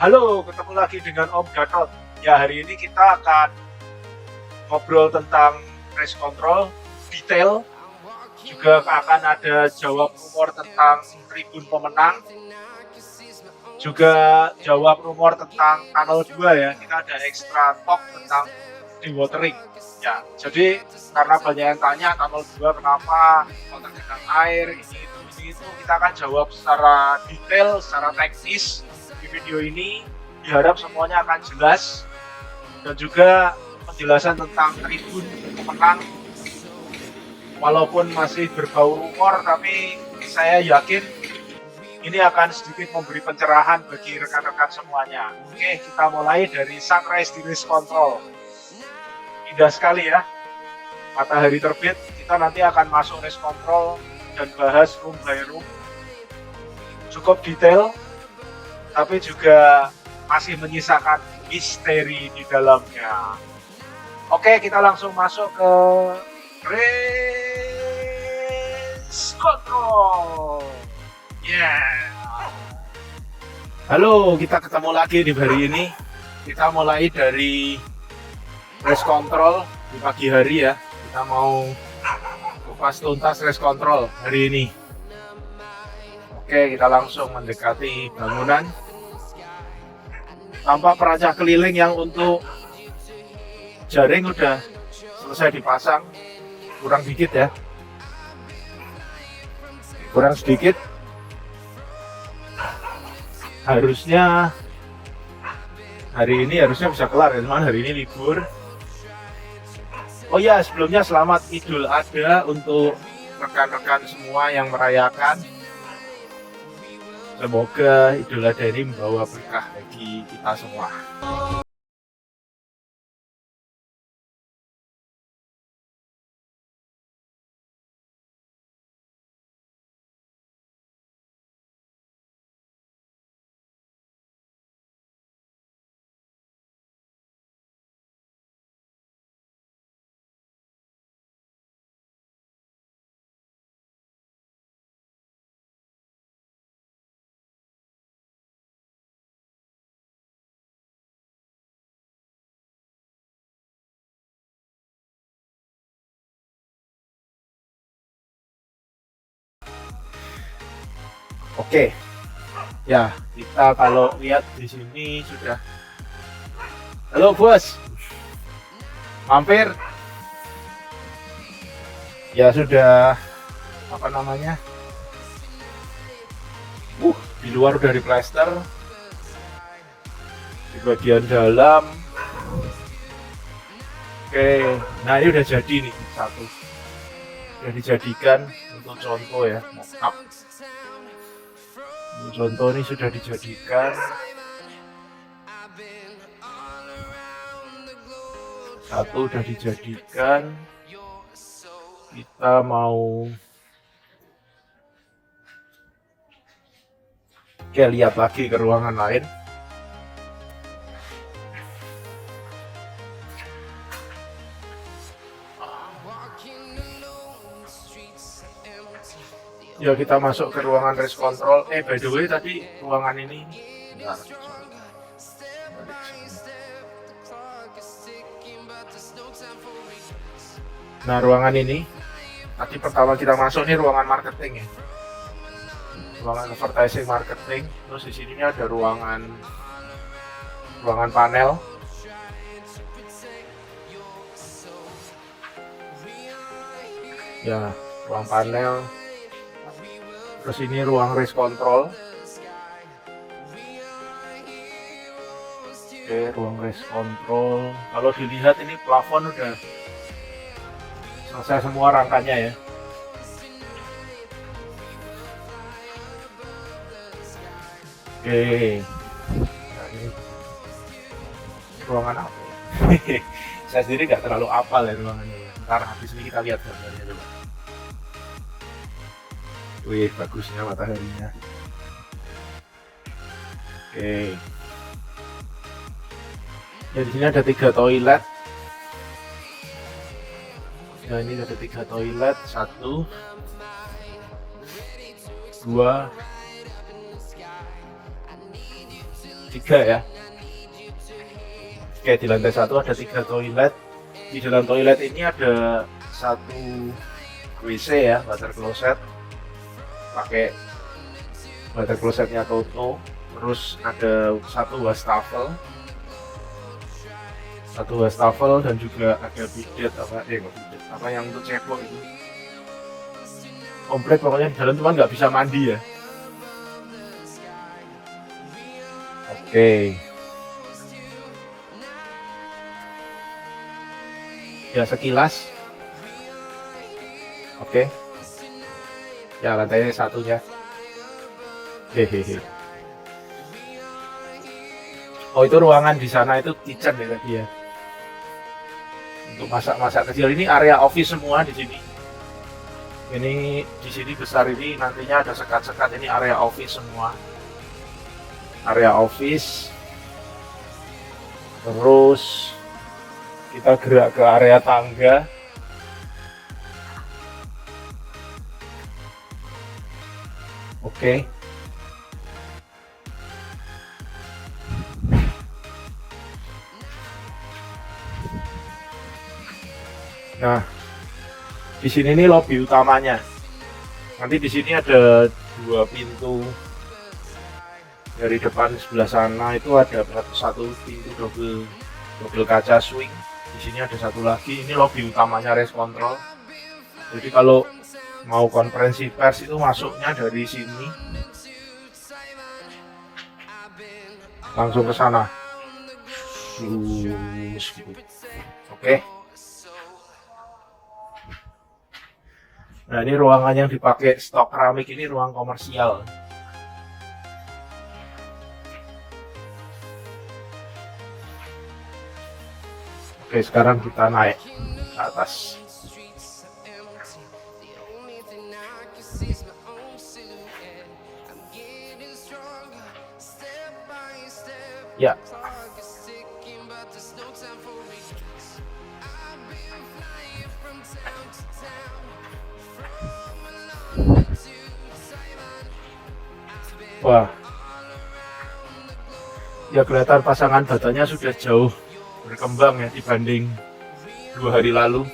Halo, ketemu lagi dengan Om Gatot. Ya, hari ini kita akan ngobrol tentang race control detail. Juga akan ada jawab rumor tentang tribun pemenang. Juga jawab rumor tentang tunnel 2 ya. Kita ada extra talk tentang dewatering. Ya, jadi karena banyak yang tanya tunnel 2 kenapa kontak tentang air, ini itu, kita akan jawab secara detail, secara teknis di video ini. Diharap semuanya akan jelas dan juga penjelasan tentang tribun pemenang walaupun masih berbau rumor, tapi saya yakin ini akan sedikit memberi pencerahan bagi rekan-rekan semuanya. Oke, kita mulai dari sunrise di race control. Indah sekali ya, matahari terbit. Kita nanti akan masuk race control dan bahas room by room. Cukup detail, tapi juga masih menyisakan misteri di dalamnya. Oke, kita langsung masuk ke race control. Halo, kita ketemu lagi di hari ini. Kita mulai dari race control di pagi hari ya. Kita mau kupas tuntas race control hari ini. Oke, kita langsung mendekati bangunan. Tampak perancah keliling yang untuk jaring udah selesai dipasang. Kurang dikit ya. Kurang sedikit. Harusnya hari ini bisa kelar ya, teman. Hari ini libur. Oh ya, sebelumnya selamat Idul Adha untuk rekan-rekan semua yang merayakan. Semoga Idul Adha ini membawa berkah bagi kita semua. Oke, ya kita kalau lihat di sini sudah. Halo bos, mampir. Ya sudah, apa namanya? Di luar udah diplester, di bagian dalam. Oke, nah ini udah jadi nih satu. Udah dijadikan untuk contoh ya, mock-up. Contoh ini sudah dijadikan. Satu udah dijadikan. Kita mau lihat lagi ke ruangan lain. Ya, kita masuk ke ruangan race control. By the way, tadi ruangan ini nah, ruangan ini tadi pertama kita masuk nih ruangan marketing ya. Ruangan advertising marketing. Terus di sini ada ruangan panel. Ya, ruang panel. Terus ini ruang race control. Oke, ruang race control. Kalau dilihat ini plafon udah selesai semua rangkanya ya. Oke. Nah, ini ruangan apa ya? Saya sendiri nggak terlalu apal ya ruangannya. Ntar habis ini kita lihat gambarnya dulu. Wih, bagusnya mataharinya. Oke. Ya, di sini ada 3 toilet. Ya, ini ada 3 toilet. 1, 2, 3 ya. Oke, di lantai 1 ada 3 toilet. Di dalam toilet ini ada 1 WC ya, water closet. Pakai water closetnya Toto. Terus ada 1 wastafel. 1 wastafel dan juga ada bidet apa yang untuk cebok itu. Komplit pokoknya di dalam, cuman nggak bisa mandi ya. Oke. Ya sekilas. Oke. Ya lantai 1 ya. Hehehe. Oh itu ruangan di sana itu kitchen ya tadi ya. Untuk masak-masak kecil, ini area office semua di sini. Ini di sini besar ini nantinya ada sekat-sekat, ini area office semua. Area office. Terus kita gerak ke area tangga. Oke. Nah, di sini nih lobby utamanya. Nanti di sini ada 2 pintu. Dari depan sebelah sana itu ada 1 pintu double kaca swing. Di sini ada 1 lagi. Ini lobby utamanya race control. Jadi kalau mau konferensi pers itu masuknya dari sini. Langsung ke sana. Oke. Nah ini ruangan yang dipakai stok keramik, ini ruang komersial. Oke, sekarang kita naik ke atas. Ya. Wah, ya kelihatan pasangan batanya sudah jauh berkembang ya dibanding 2 hari lalu.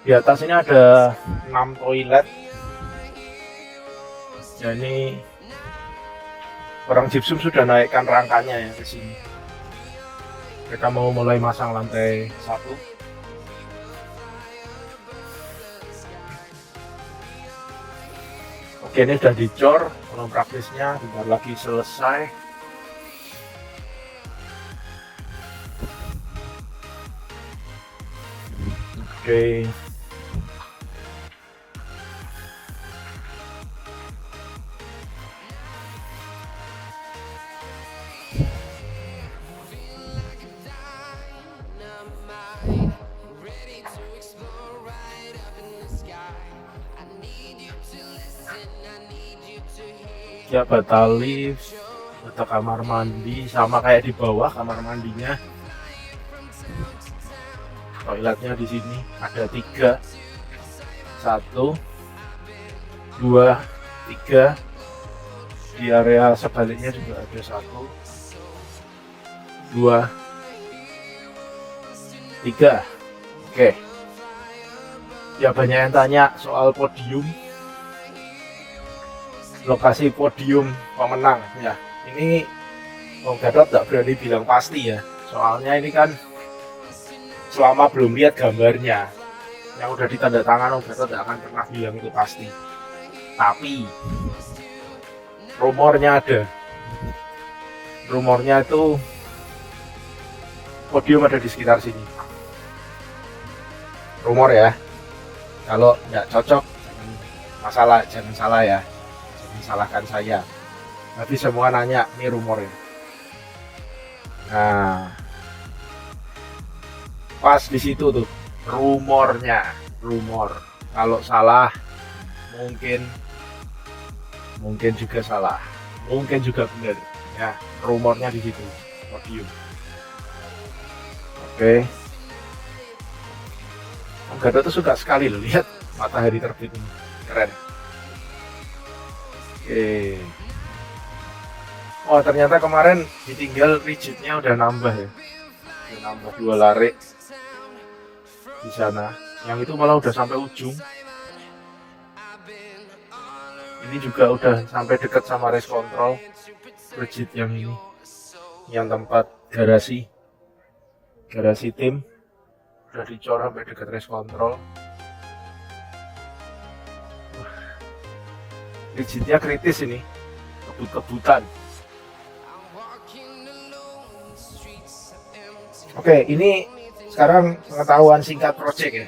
Di atas ini ada 6 toilet. Ya ini orang Gypsum sudah naikkan rangkanya ya ke sini. Mereka mau mulai masang lantai 1. Oke, ini sudah dicor, kolom praktisnya bentar lagi selesai. Oke. Ya batal lift, atau kamar mandi sama kayak di bawah kamar mandinya. Toiletnya di sini ada 3, 1, 2, 3. Di area sebaliknya juga ada 1, 2, 3. Oke. Ya banyak yang tanya soal podium. Lokasi podium pemenang ya. Ini Om Gatot tidak berani bilang pasti ya. Soalnya ini kan selama belum lihat gambarnya yang udah ditanda tangan, Om Gatot tidak akan pernah bilang itu pasti. Tapi rumornya ada. Rumornya itu podium ada di sekitar sini. Rumor ya. Kalau nggak cocok, jangan salah ya. Jangan salahkan saya. Tapi semua nanya, ini rumor ya. Nah, pas di situ tuh rumornya, rumor. Kalau salah, mungkin juga salah, mungkin juga benar. Ya, rumornya di situ, podium. Oke. Om Gatot tuh suka sekali loh lihat matahari terbit ini, keren. Oke. Oh, ternyata kemarin ditinggal rigidnya udah nambah ya. Udah nambah 2 lari di sana. Yang itu malah udah sampai ujung. Ini juga udah sampai dekat sama race control. Rigid yang ini. Yang tempat garasi tim udah dicor sampai dekat race control. Rigidnya kritis ini, kebut-kebutan. Oke, ini sekarang pengetahuan singkat project ya.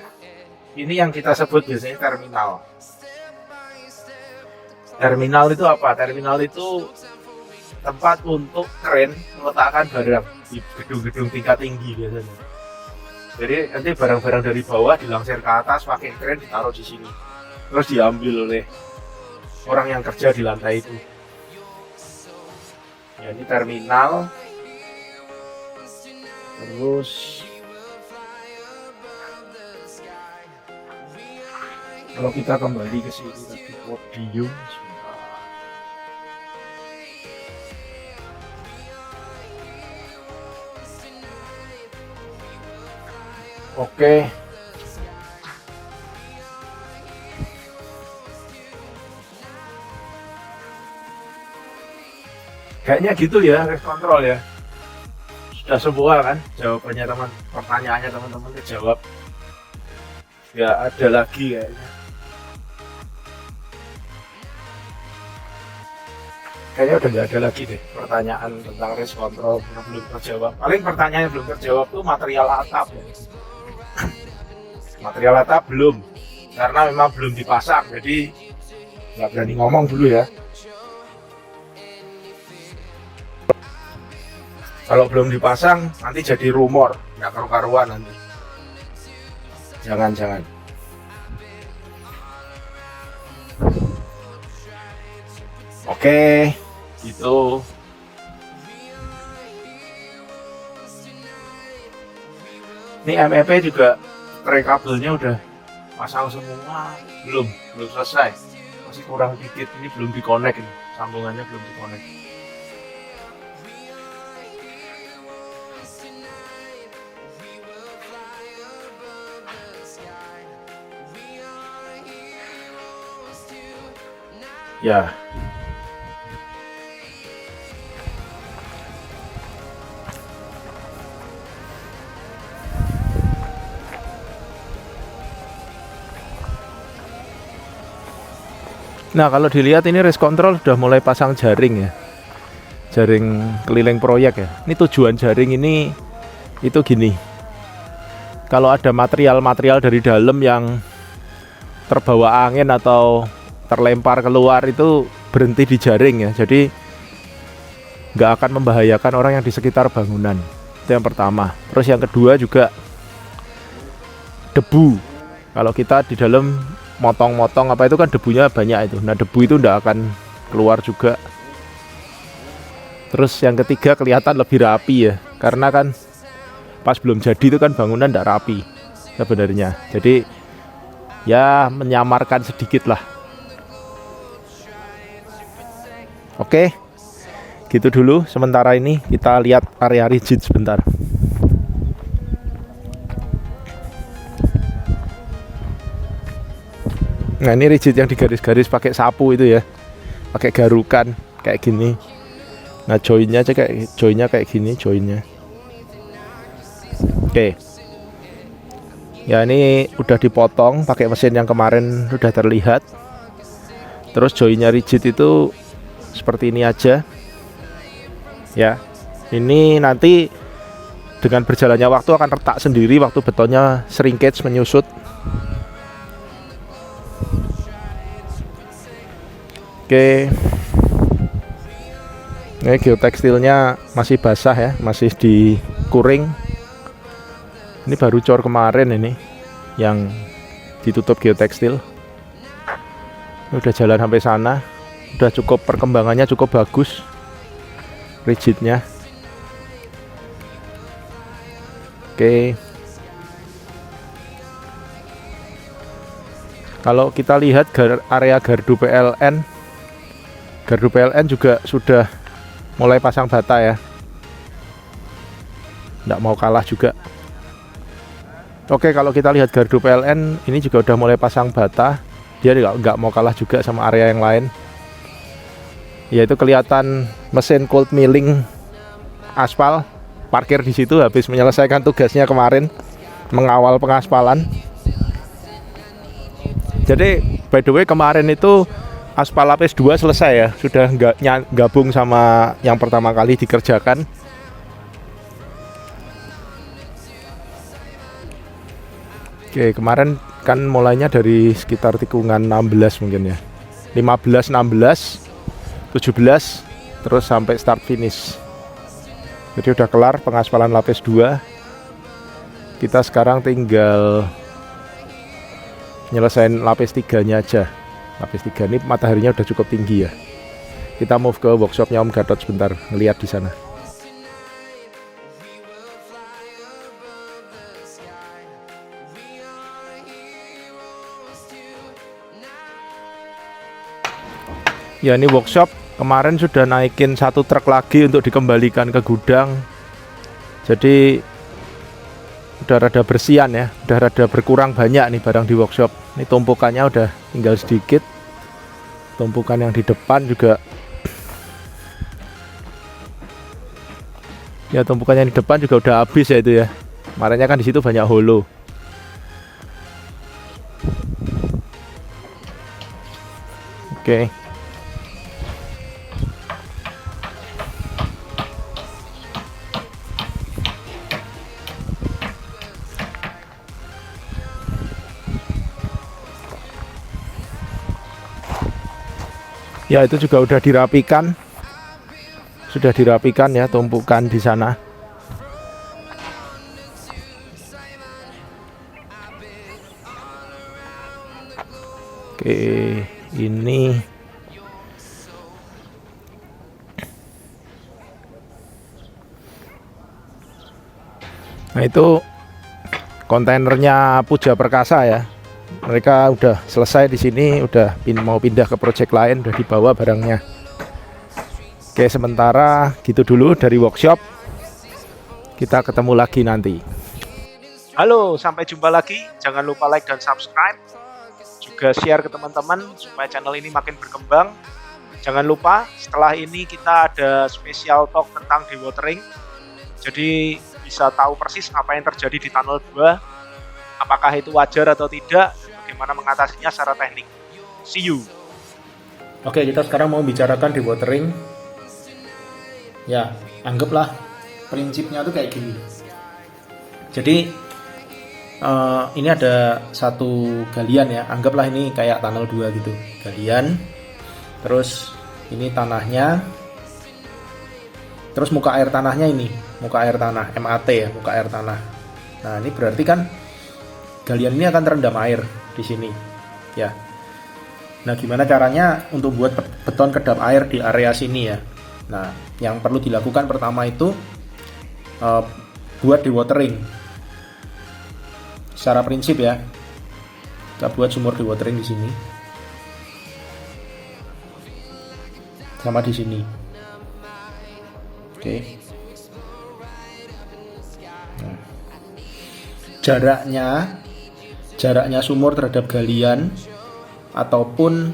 Ini yang kita sebut biasanya terminal. Terminal itu apa? Terminal itu tempat untuk kren meletakkan barang di gedung-gedung tingkat tinggi biasanya. Jadi nanti barang-barang dari bawah dilangsir ke atas pakai kren ditaruh di sini, terus diambil oleh orang yang kerja di lantai itu. Ya, ini terminal. Terus kalau kita kembali ke sini tadi podium. Oke. Kayaknya gitu ya, race control ya. Sudah semua kan jawabannya pertanyaannya teman-teman kejawab. Nggak ada lagi kayaknya. Kayaknya udah nggak ada lagi deh pertanyaan tentang race control yang belum terjawab. Paling pertanyaan yang belum terjawab tuh material atap ya. Material atap belum, karena memang belum dipasang, jadi nggak berani ngomong dulu ya. Kalau belum dipasang nanti jadi rumor, nggak karu-karuan nanti. Jangan. Oke, gitu. Ini MEP juga tray kabelnya udah pasang semua, belum selesai, masih kurang dikit. Ini belum dikonek, ini sambungannya belum dikonek. Ya. Nah, kalau dilihat ini race control sudah mulai pasang jaring ya. Jaring keliling proyek ya. Ini tujuan jaring ini itu gini. Kalau ada material-material dari dalam yang terbawa angin atau terlempar keluar itu berhenti di jaring ya. Jadi nggak akan membahayakan orang yang di sekitar bangunan. Itu yang pertama. Terus yang kedua juga debu. Kalau kita di dalam motong-motong apa itu kan debunya banyak itu. Nah, debu itu nggak akan keluar juga. Terus yang ketiga kelihatan lebih rapi ya. Karena kan pas belum jadi itu kan bangunan nggak rapi sebenarnya. Jadi ya menyamarkan sedikit lah. Oke, gitu dulu. Sementara ini kita lihat area rigid sebentar. Nah, ini rigid yang digaris-garis pakai sapu itu ya, pakai garukan kayak gini. Nah, joinnya aja kayak gini joinnya. Oke. Ya, ini udah dipotong pakai mesin yang kemarin udah terlihat. Terus joinnya rigid itu seperti ini aja. Ya, ini nanti dengan berjalannya waktu akan retak sendiri waktu betonnya shrinkage menyusut. Oke. Ini geotekstilnya masih basah ya, masih dikuring. Ini baru cor kemarin ini yang ditutup geotekstil. Udah jalan sampai sana. Udah cukup, perkembangannya cukup bagus. Rigidnya. Oke. Kalau kita lihat area gardu PLN Gardu PLN juga sudah mulai pasang bata ya, nggak mau kalah juga. Oke, kalau kita lihat gardu PLN ini juga udah mulai pasang bata, dia nggak mau kalah juga sama area yang lain, yaitu kelihatan mesin cold milling aspal parkir di situ habis menyelesaikan tugasnya kemarin mengawal pengaspalan. Jadi by the way kemarin itu aspal lapis 2 selesai ya, sudah nggak gabung sama yang pertama kali dikerjakan. Oke, kemarin kan mulainya dari sekitar tikungan 16 mungkin ya, 15, 16, 17, terus sampai start finish. Jadi udah kelar pengaspalan lapis 2. Kita sekarang tinggal nyelesain lapis 3-nya aja. Lapis 3 ini mataharinya udah cukup tinggi ya. Kita move ke workshopnya Om Gatot sebentar, ngeliat di sana. Ya, ini workshop kemarin sudah naikin 1 truk lagi untuk dikembalikan ke gudang. Jadi udah rada bersihan ya, udah rada berkurang banyak nih barang di workshop. Ini tumpukannya udah tinggal sedikit. Tumpukan yang di depan juga, ya tumpukan yang di depan juga udah habis ya itu ya. Kemarinnya kan di situ banyak holo. Oke. Ya, itu juga udah dirapikan. Sudah dirapikan ya tumpukan di sana. Oke, ini nah itu kontainernya Puja Perkasa ya. Mereka udah selesai di sini, udah mau pindah ke project lain, udah dibawa barangnya. Oke, sementara gitu dulu dari workshop. Kita ketemu lagi nanti. Halo, sampai jumpa lagi. Jangan lupa like dan subscribe. Juga share ke teman-teman supaya channel ini makin berkembang. Jangan lupa setelah ini kita ada special talk tentang dewatering. Jadi bisa tahu persis apa yang terjadi di tunnel 2. Apakah itu wajar atau tidak? Bagaimana mengatasinya secara teknik. See you. Oke, kita sekarang mau bicarakan dewatering. Ya, anggaplah prinsipnya tuh kayak gini. Jadi ini ada satu galian ya, anggaplah ini kayak tunnel 2 gitu. Galian, terus ini tanahnya, terus muka air tanahnya ini, muka air tanah, MAT ya, muka air tanah. Nah, ini berarti kan galian ini akan terendam air di sini ya. Nah, gimana caranya untuk buat beton kedap air di area sini ya? Nah, yang perlu dilakukan pertama itu buat dewatering. Secara prinsip ya, kita buat sumur dewatering di sini, sama di sini. Oke. Nah, jaraknya sumur terhadap galian ataupun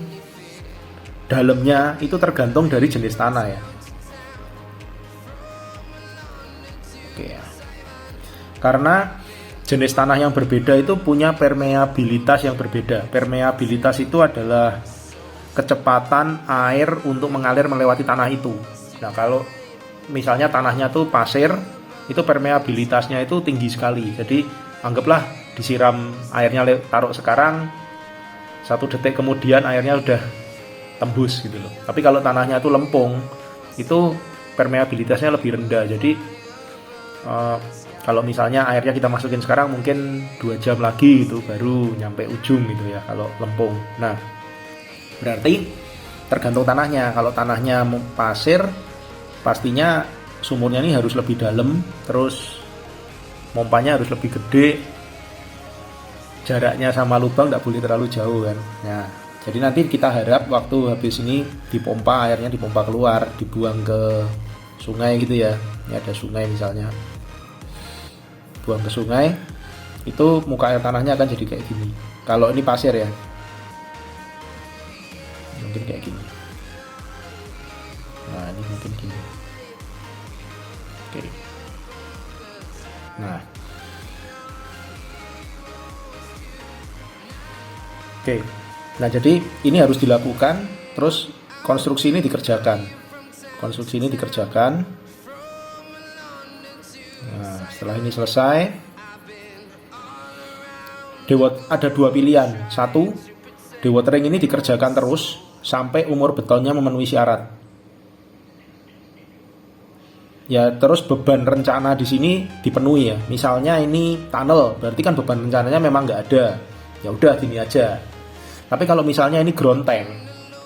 dalamnya itu tergantung dari jenis tanah ya. Oke ya. Karena jenis tanah yang berbeda itu punya permeabilitas yang berbeda. Permeabilitas itu adalah kecepatan air untuk mengalir melewati tanah itu. Nah, kalau misalnya tanahnya tuh pasir, itu permeabilitasnya itu tinggi sekali. Jadi anggaplah disiram airnya taruh sekarang, 1 detik kemudian airnya udah tembus gitu loh. Tapi kalau tanahnya itu lempung, itu permeabilitasnya lebih rendah. Jadi kalau misalnya airnya kita masukin sekarang, mungkin 2 jam lagi gitu baru nyampe ujung gitu ya kalau lempung. Nah, berarti tergantung tanahnya. Kalau tanahnya pasir, pastinya sumurnya ini harus lebih dalam, terus pompanya harus lebih gede, jaraknya sama lubang nggak boleh terlalu jauh kan. Nah, Jadi nanti kita harap waktu habis ini dipompa, airnya dipompa keluar, dibuang ke sungai gitu ya. Ini ada sungai misalnya, buang ke sungai, itu muka air tanahnya akan jadi kayak gini. Kalau ini pasir ya, mungkin kayak gini. Nah ini mungkin gini. Oke. Nah, oke. Nah, jadi ini harus dilakukan, terus konstruksi ini dikerjakan. Konstruksi ini dikerjakan. Nah, setelah ini selesai, ada dua pilihan. Satu, dewatering ini dikerjakan terus sampai umur betonnya memenuhi syarat. Ya, terus beban rencana di sini dipenuhi ya. Misalnya ini tunnel, berarti kan beban rencananya memang nggak ada. Ya udah gini aja. Tapi kalau misalnya ini ground tank,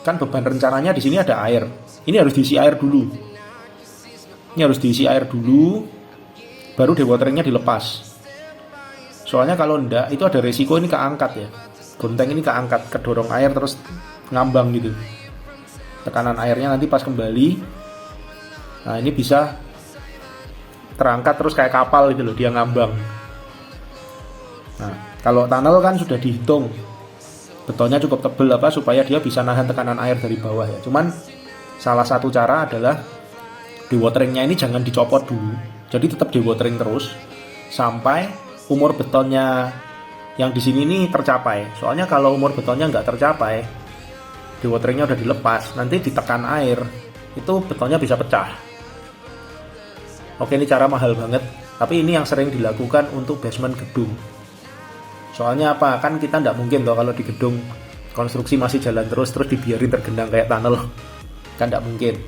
kan beban rencananya di sini ada air. Ini harus diisi air dulu. Ini harus diisi air dulu, baru dewateringnya dilepas. Soalnya kalau enggak, itu ada resiko ini keangkat ya. Ground tank ini keangkat, kedorong air terus ngambang gitu. Tekanan airnya nanti pas kembali, nah ini bisa terangkat terus kayak kapal gitu loh, dia ngambang. Nah, kalau tunnel kan sudah dihitung betonnya cukup tebel supaya dia bisa nahan tekanan air dari bawah ya. Cuman salah satu cara adalah dewateringnya ini jangan dicopot dulu. Jadi tetap dewatering terus sampai umur betonnya yang di sini ini tercapai. Soalnya kalau umur betonnya nggak tercapai, dewateringnya udah dilepas, nanti ditekan air, itu betonnya bisa pecah. Oke, ini cara mahal banget, tapi ini yang sering dilakukan untuk basement gedung. Soalnya apa? Kan kita nggak mungkin toh kalau di gedung konstruksi masih jalan terus dibiarin tergenang kayak tunnel. Kan nggak mungkin.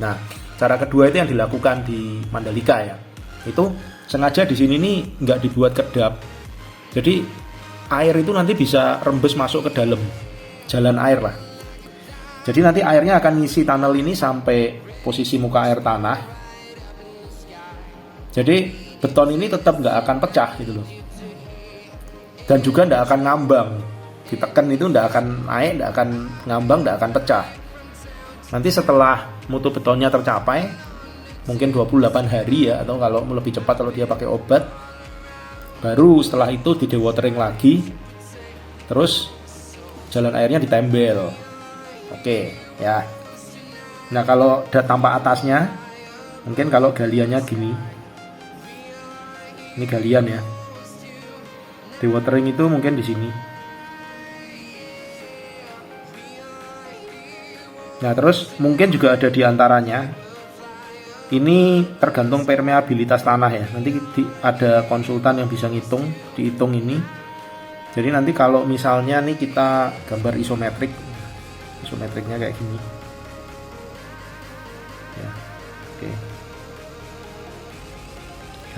Nah, cara kedua itu yang dilakukan di Mandalika ya. Itu sengaja di sini nih nggak dibuat kedap. Jadi air itu nanti bisa rembes masuk ke dalam jalan air lah. Jadi nanti airnya akan ngisi tunnel ini sampai posisi muka air tanah. Jadi beton ini tetap nggak akan pecah gitu loh. Dan juga tidak akan ngambang, ditekan itu tidak akan naik, tidak akan ngambang, tidak akan pecah. Nanti setelah mutu betonnya tercapai, mungkin 28 hari ya, atau kalau lebih cepat kalau dia pakai obat, baru setelah itu di dewatering lagi, terus jalan airnya ditembel. Oke ya. Nah kalau tampak atasnya, mungkin kalau galiannya gini, ini galian ya. Dewatering itu mungkin di sini. Nah, terus mungkin juga ada di antaranya. Ini tergantung permeabilitas tanah ya. Nanti ada konsultan yang bisa dihitung ini. Jadi nanti kalau misalnya nih kita gambar isometrik, isometriknya kayak gini. Ya, oke.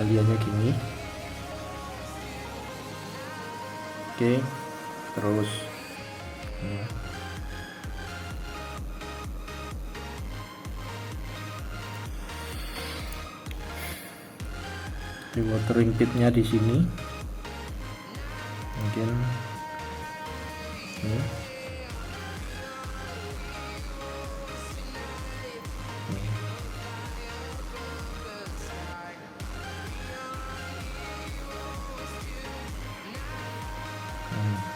Galiannya gini. Oke, terus ya. Dewatering pitnya di sini mungkin ini.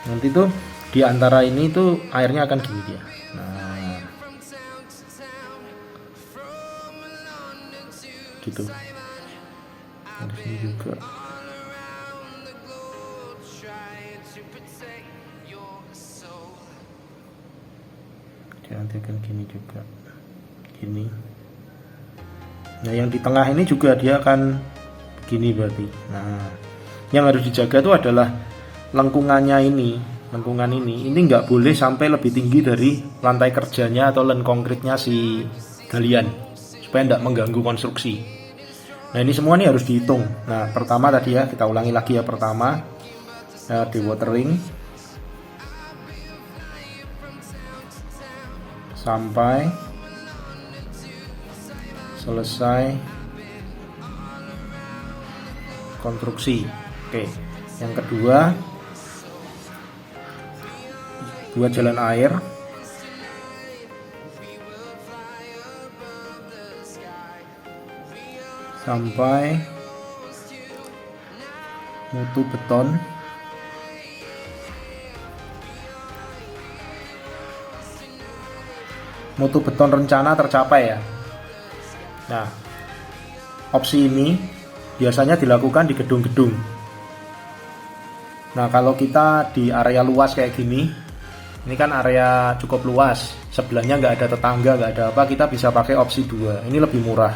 Nanti tuh di antara ini tuh airnya akan gini dia. Nah, gitu. Di sini juga. Dia nanti akan gini juga. Gini. Nah, yang di tengah ini juga dia akan begini berarti. Nah, yang harus dijaga itu adalah lengkungan ini nggak boleh sampai lebih tinggi dari lantai kerjanya atau land konkritnya si galian supaya nggak mengganggu konstruksi. Nah ini semua nih harus dihitung. Nah pertama tadi ya, kita ulangi lagi ya. Pertama dewatering sampai selesai konstruksi. Oke, yang kedua 2 jalan air. Sampai mutu beton. Mutu beton rencana tercapai ya. Nah, opsi ini biasanya dilakukan di gedung-gedung. Nah, kalau kita di area luas kayak gini, ini kan area cukup luas, sebelahnya nggak ada tetangga, nggak ada apa, kita bisa pakai opsi 2. Ini lebih murah,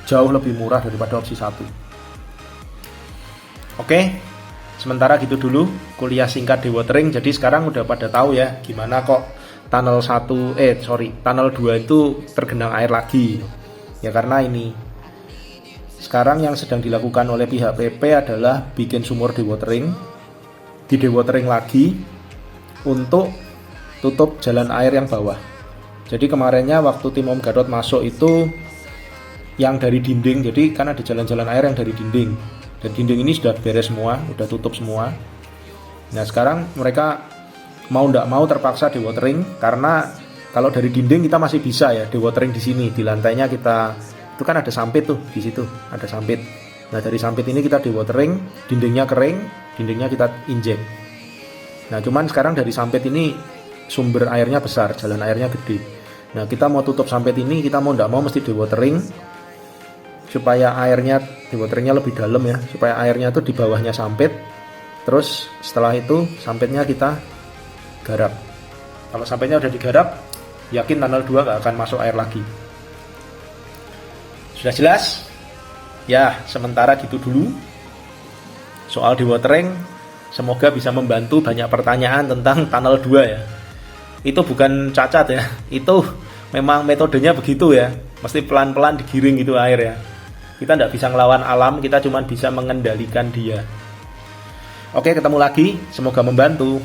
jauh lebih murah daripada opsi 1. Oke, sementara gitu dulu kuliah singkat dewatering. Jadi sekarang udah pada tahu ya gimana kok tunnel 2 itu tergenang air lagi. Ya karena ini sekarang yang sedang dilakukan oleh pihak PP adalah bikin sumur dewatering, di dewatering lagi untuk tutup jalan air yang bawah. Jadi kemarinnya waktu tim Om Gadot masuk itu yang dari dinding, jadi kan ada jalan-jalan air yang dari dinding, dan dinding ini sudah beres semua, udah tutup semua. Nah sekarang mereka mau ndak mau terpaksa dewatering, karena kalau dari dinding kita masih bisa ya dewatering di sini, di lantainya kita itu kan ada sampit tuh, di situ ada sampit. Nah dari sampit ini kita dewatering, dindingnya kering, dindingnya kita injek. Nah cuman sekarang dari sampit ini sumber airnya besar, jalan airnya gede. Nah kita mau tutup sampit ini, kita mau ndak mau mesti dewatering supaya airnya, dewateringnya lebih dalam ya, supaya airnya tuh di bawahnya sampit. Terus setelah itu sampitnya kita garap. Kalau sampitnya udah digarap, yakin tunnel 2 gak akan masuk air lagi. Sudah jelas? Ya, sementara gitu dulu soal dewatering. Semoga bisa membantu banyak pertanyaan tentang tunnel 2 ya. Itu bukan cacat ya, itu memang metodenya begitu ya. Mesti pelan-pelan digiring gitu air ya. Kita tidak bisa ngelawan alam, kita cuma bisa mengendalikan dia. Oke, ketemu lagi, semoga membantu.